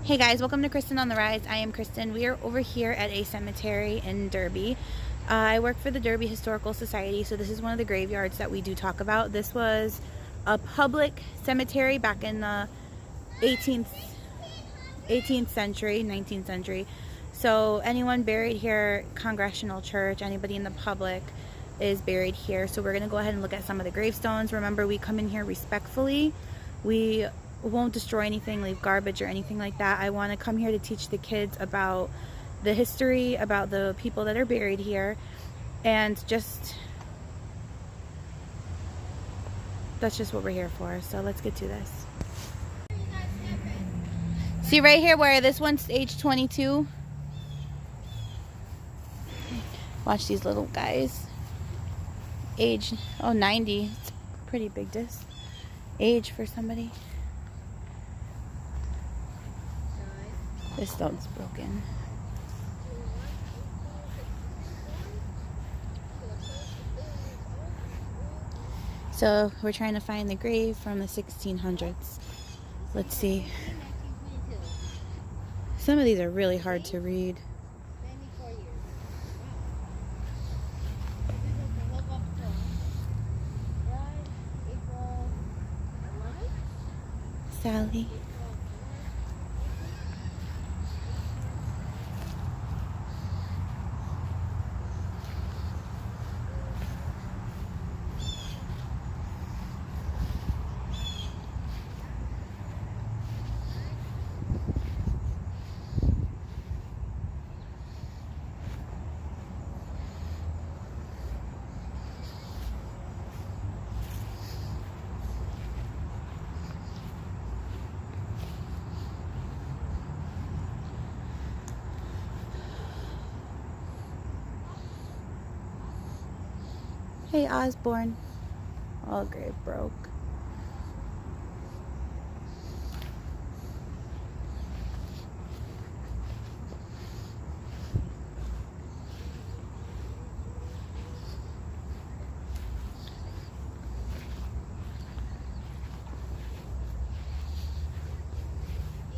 Hey guys, welcome to Kristin on the Rise. I am Kristin. We are over here at a cemetery in Derby. I work for the Derby Historical Society, so this is one of the graveyards that we do talk about. This was a public cemetery back in the 18th century, 19th century. So anyone buried here, Congregational Church, anybody in the public is buried here. So we're going to go ahead and look at some of the gravestones. Remember, we come in here respectfully. We won't destroy anything, leave garbage or anything like that. I want to come here to teach the kids about the history, about the people that are buried here, and that's just what we're here for. So let's get to this. See right here where this one's age 22. Watch these little guys. Age, 90. It's pretty big age for somebody. This stone's broken. So we're trying to find the grave from the 1600s. Let's see. Some of these are really hard to read. Sally. Hey, Osborne. All grave broke. Do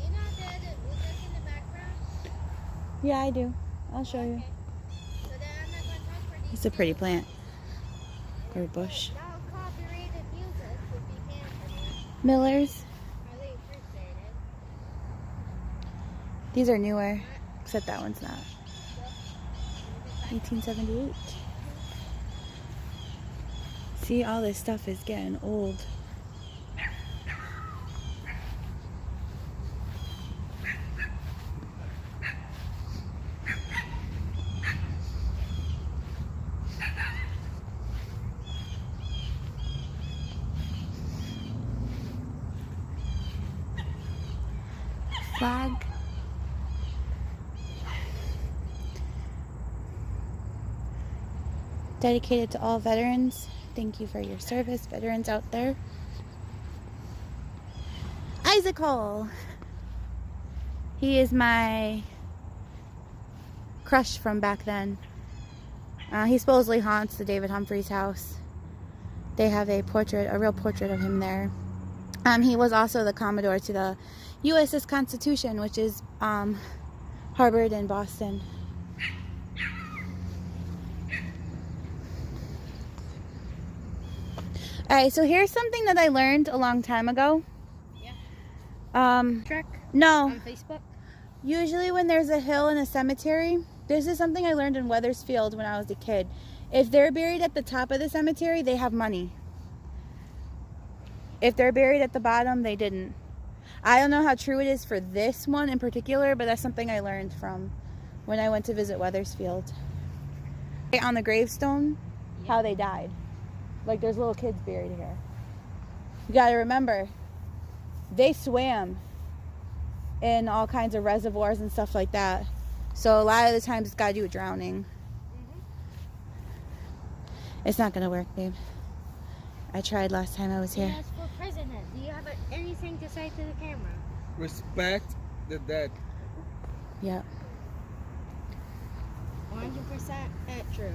you know that wood that's in the background? Yeah, I do. I'll show you. Okay. So then I'm not going to talk for these. It's a pretty plant. Or bush. Now copyrighted music would be canceled. Millers. Highly appreciated. These are newer, except that one's not. 1878. See, all this stuff is getting old. Flag. Dedicated to all veterans. Thank you for your service, veterans out there. Isaac Hall. He is my crush from back then. He supposedly haunts the David Humphreys house. They have a real portrait of him there. He was also the Commodore to the USS Constitution, which is harbored in Boston. Alright, so here's something that I learned a long time ago. Yeah. Track? No. On Facebook? Usually when there's a hill in a cemetery, this is something I learned in Wethersfield when I was a kid. If they're buried at the top of the cemetery, they have money. If they're buried at the bottom, they didn't. I don't know how true it is for this one in particular, but that's something I learned from when I went to visit Wethersfield. On the gravestone, how they died. Like there's little kids buried here. You gotta remember, they swam in all kinds of reservoirs and stuff like that. So a lot of the times it's gotta do with drowning. It's not gonna work, babe. I tried last time I was here. Yes, for president. Do you have anything to say to the camera? Respect the dead. Yep. 100% true.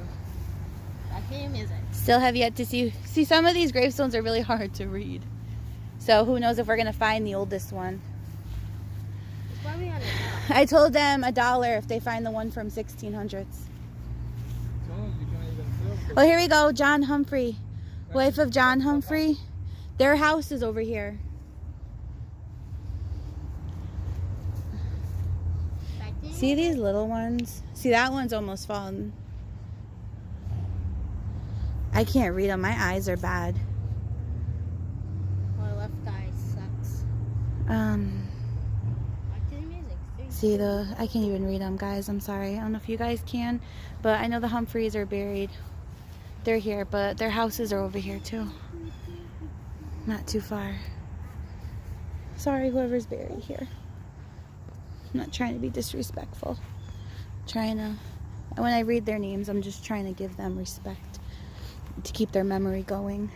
I hear music. Still have yet to see some of these gravestones are really hard to read. So who knows if we're gonna find the oldest one. It's probably on the top. I told them $1 if they find the one from 1600s. Oh, here we go. John Humphrey, wife of John Humphrey. Their house is over here. See these little ones? See, that one's almost fallen. I can't read them. My eyes are bad. My left eye sucks. See I can't even read them, guys. I'm sorry. I don't know if you guys can, but I know the Humphreys are buried. They're here, but their houses are over here too. Not too far. Sorry, whoever's buried here. I'm not trying to be disrespectful. When I read their names, I'm just trying to give them respect to keep their memory going.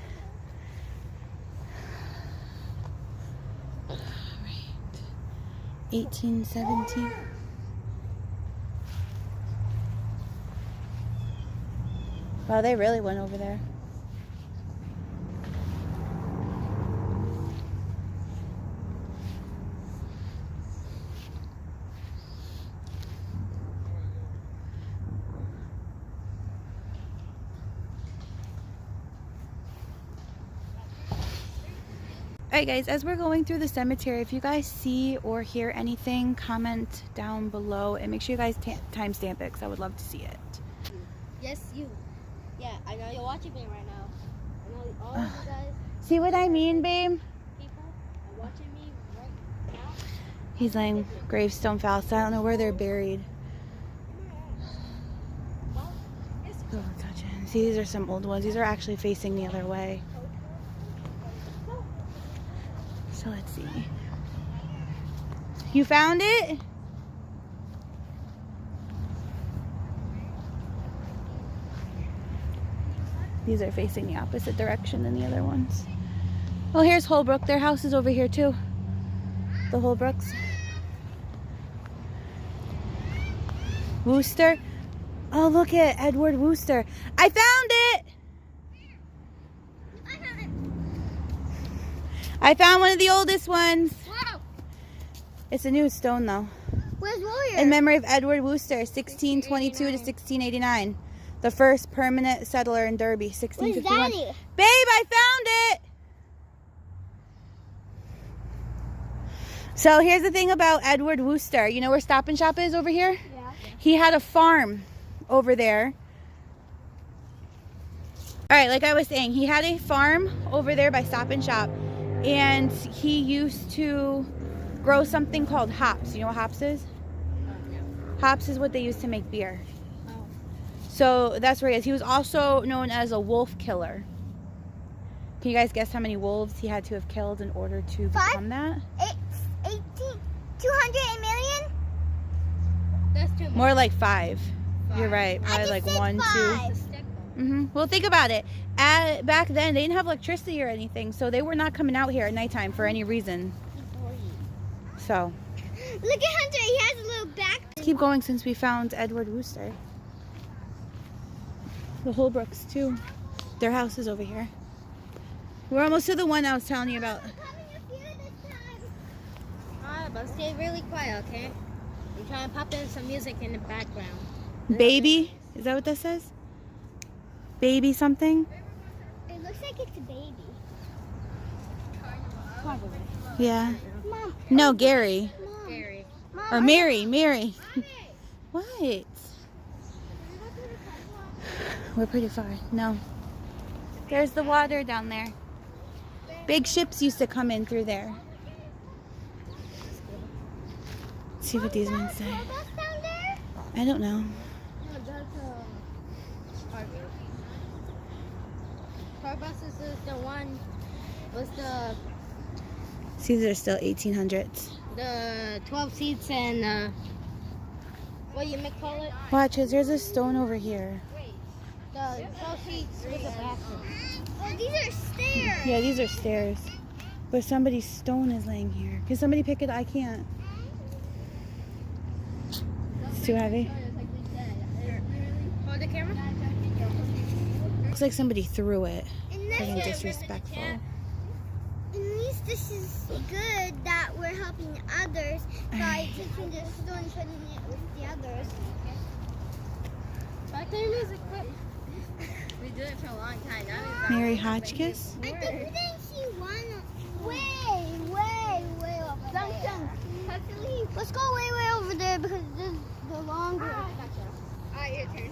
All right. 1817. Wow, they really went over there. Alright guys, as we're going through the cemetery, if you guys see or hear anything, comment down below and make sure you guys timestamp it because I would love to see it. Yes, you. Yeah, I know you're watching me right now. I know all of you guys, See what I mean, babe? people, are watching me right now. He's laying gravestone fallacy. I don't know where they're buried. Well, it's Oh, gotcha. See, these are some old ones. These are actually facing the other way. So let's see. You found it? These are facing the opposite direction than the other ones. Oh, here's Holbrook. Their house is over here too. The Holbrooks. Wooster. Oh, look at Edward Wooster. I found it! I found one of the oldest ones. Wow. It's a new stone though. Where's Warrior? In memory of Edward Wooster, 1622 to 1689. The first permanent settler in Derby, 1651. Where's Daddy? Babe, I found it! So here's the thing about Edward Wooster. You know where Stop and Shop is over here? Yeah. He had a farm over there. Alright, like I was saying, he had a farm over there by Stop and Shop. And he used to grow something called hops. You know what hops is? Hops is what they use to make beer. Oh. So that's where he is. He was also known as a wolf killer. Can you guys guess how many wolves he had to have killed in order to become that? 200 million? That's too much. More like 5. You're right. Probably like 1, 2. Well, think about it. Back then, they didn't have electricity or anything, so they were not coming out here at nighttime for any reason. So, Look at Hunter. He has a little back. let's keep going since we found Edward Wooster. The Holbrooks, too. Their house is over here. We're almost to the one I was telling you about. Alright, but stay really quiet, okay? I'm trying to pop in some music in the background. Baby? Is that what that says? Baby something? It looks like it's a baby. Yeah. Mom. No, Gary. Mom. Gary. Mom, Or Mary. Mary. What? We're pretty far. No. There's the water down there. Big ships used to come in through there. Let's see what these ones say. I don't know. tour buses is the one. Was the See, they're still 1800s. 12 seats and what you may call it? Watch, 'cause there's a stone over here. The 12 seats with a bathroom. Oh, these are stairs. Yeah, these are stairs. But somebody's stone is laying here. Can somebody pick it? I can't. It's too heavy. Hold the camera. Looks like somebody threw it. And Being this, disrespectful. at least this is good that we're helping others by taking the stone and putting it with the others. Back there, music quit. We did it for a long time. Now Mary Hotchkiss? I think we didn't see one way over there. Let's go way over there because this is the longer. Alright, your turn. You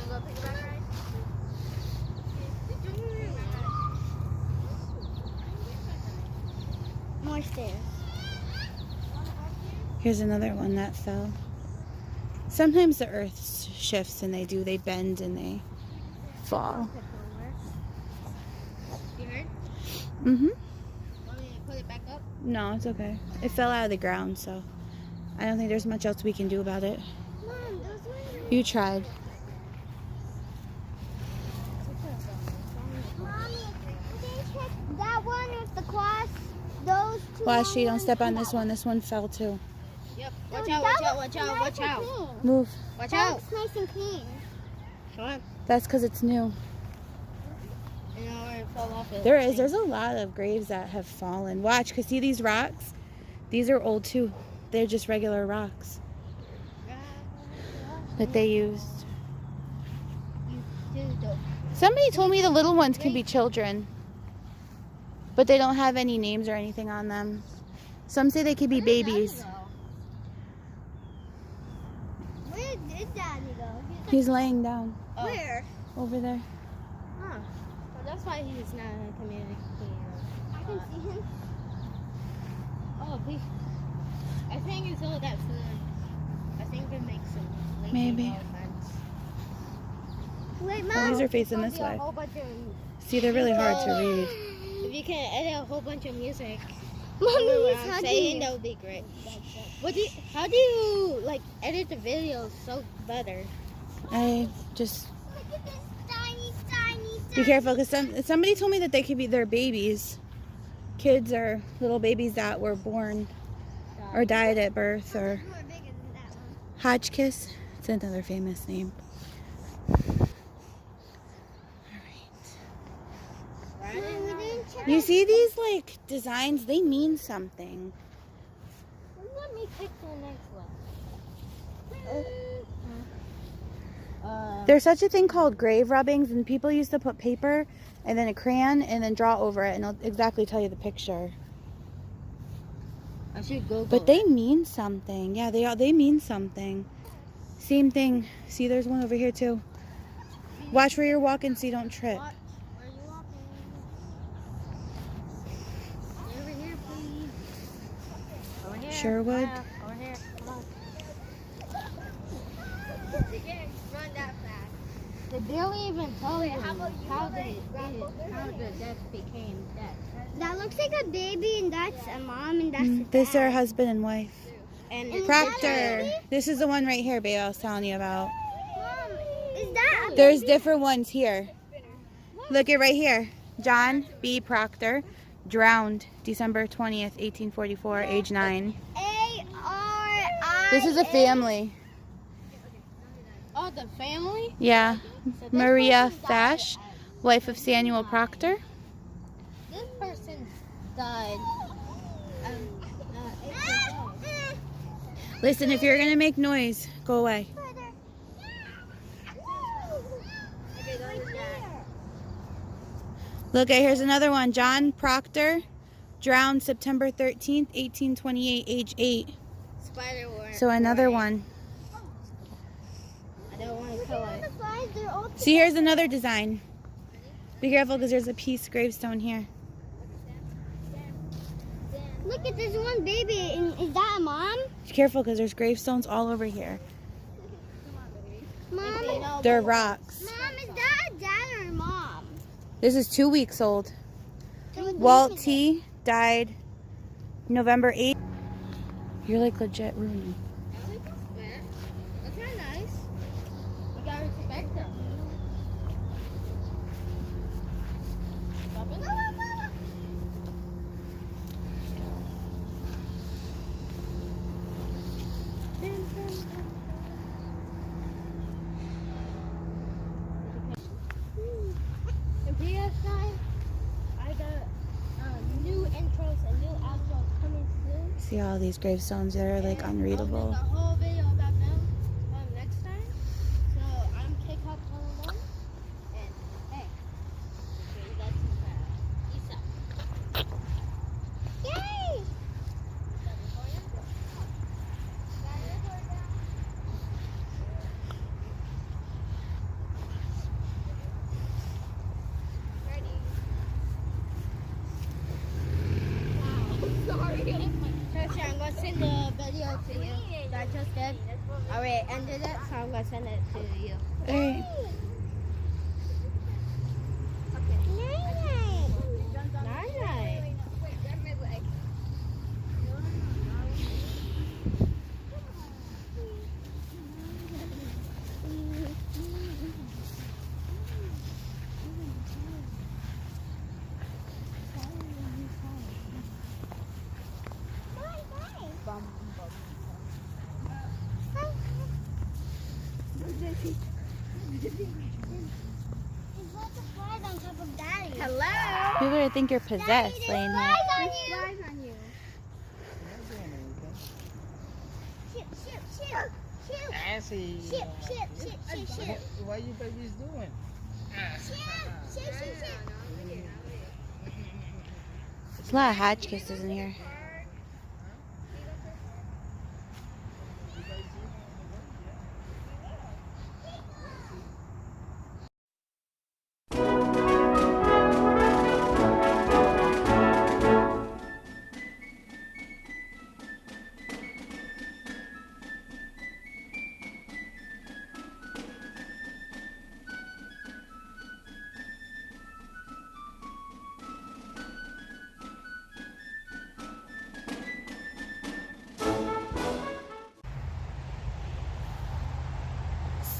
wanna go pick it back, right? More stairs. Here's another one that fell. Sometimes the earth shifts and they bend and they fall. You heard? Mm-hmm. Want me to put it back up? No, it's okay. It fell out of the ground, so I don't think there's much else we can do about it. Mom, those ones. You tried. Mommy, we didn't check that one with the cross. Those two. Watch, long you don't ones. step on this one. This one fell too. Yep. No, Watch that out, watch looks out, watch out, nice watch and out. clean. Move. Watch That out. looks nice and clean. Come on. That's because it's new. You know where it fell off. There's a lot of graves that have fallen. Watch, because see these rocks? These are old too. They're just regular rocks that they used. Somebody told me the little ones can be children, but they don't have any names or anything on them. Some say they could be babies. Where did Daddy go? He's laying down Oh. Where? over there. Huh. Well, that's why he's not communicating. I can see him. Oh, please. I think it's all that food. I think it makes some lazy Maybe. elephants. Wait, Mom. Oh, these are facing this Probably way. A whole bunch of, See, they're really hard to read. if you can edit a whole bunch of music, Mommy, what he's I'm hugging saying, you. that would be great. How do you like edit the videos so better? I just Look at this tiny. be careful because somebody told me that they're babies. Kids are little babies that were born or died at birth, or More bigger than that one. Hotchkiss. It's another famous name. Mom, we didn't check. You see these like designs? They mean something. Let me pick the next one. There's such a thing called grave rubbings, and people used to put paper and then a crayon and then draw over it, and it'll exactly tell you the picture. I should Google. But they mean something. Yeah, they mean something. Same thing. See, there's one over here too. Watch where you're walking so you don't trip. Where are you walking? Over here, please. Over here. Sherwood. Yeah, over here. Come on. They can't run that fast. They barely even tell you how the death became death. That looks like a baby, and that's a mom, and that's a This dad. are husband and wife. And Is that a Proctor. baby? This is the one right here, babe, I was telling you about. Mom, is that a There's baby? different ones here. Look at right here. John B. Proctor, drowned December 20th, 1844, age 9. A-R-I. This is a family. oh, the family? Yeah. So this Maria person died Fash, at- wife of Samuel Proctor. This person died. Listen, if you're going to make noise, go away. Look, here's another one. John Proctor, drowned September 13th, 1828, age 8. Spider war. So another one. I don't want to kill it. They're all See, here's another design. Be careful because there's a piece gravestone here. Look at this one baby. And is that a mom? Be careful because there's gravestones all over here. Mom, They're rocks. Mom, is that a dad or a mom? This is 2 weeks old. Can we Walt believe T. died November 8th. You're like legit ruining. That's not nice. You gotta respect them. In PS9, I got new intros and new outros coming soon. See all these gravestones that are like unreadable. I'll make a whole video about them next time. So I'm K-pop 101, and hey, okay, that's peace out. Yay! Tracy, I'm gonna send the video to you that I just did. Alright, ended it, so I'm gonna send it to you. Alright. Night. There's lots of flies on top of Daddy. Hello. People would think you're possessed Daddy, laying there's here. flies on you. Shoot, shoot, shoot, shoot, Assy. shoot, shoot, shoot, shoot, shoot. What you babies doing? Shoot, shoot, shoot, shoot. There's a lot of hatch kisses in here.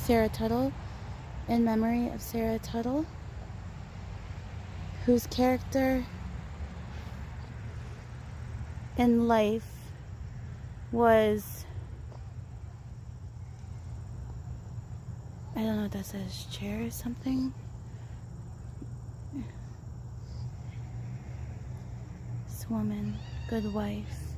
Sara Tuttle, in memory of Sara Tuttle, whose character in life was, I don't know what that says, chair or something. This woman, good wife.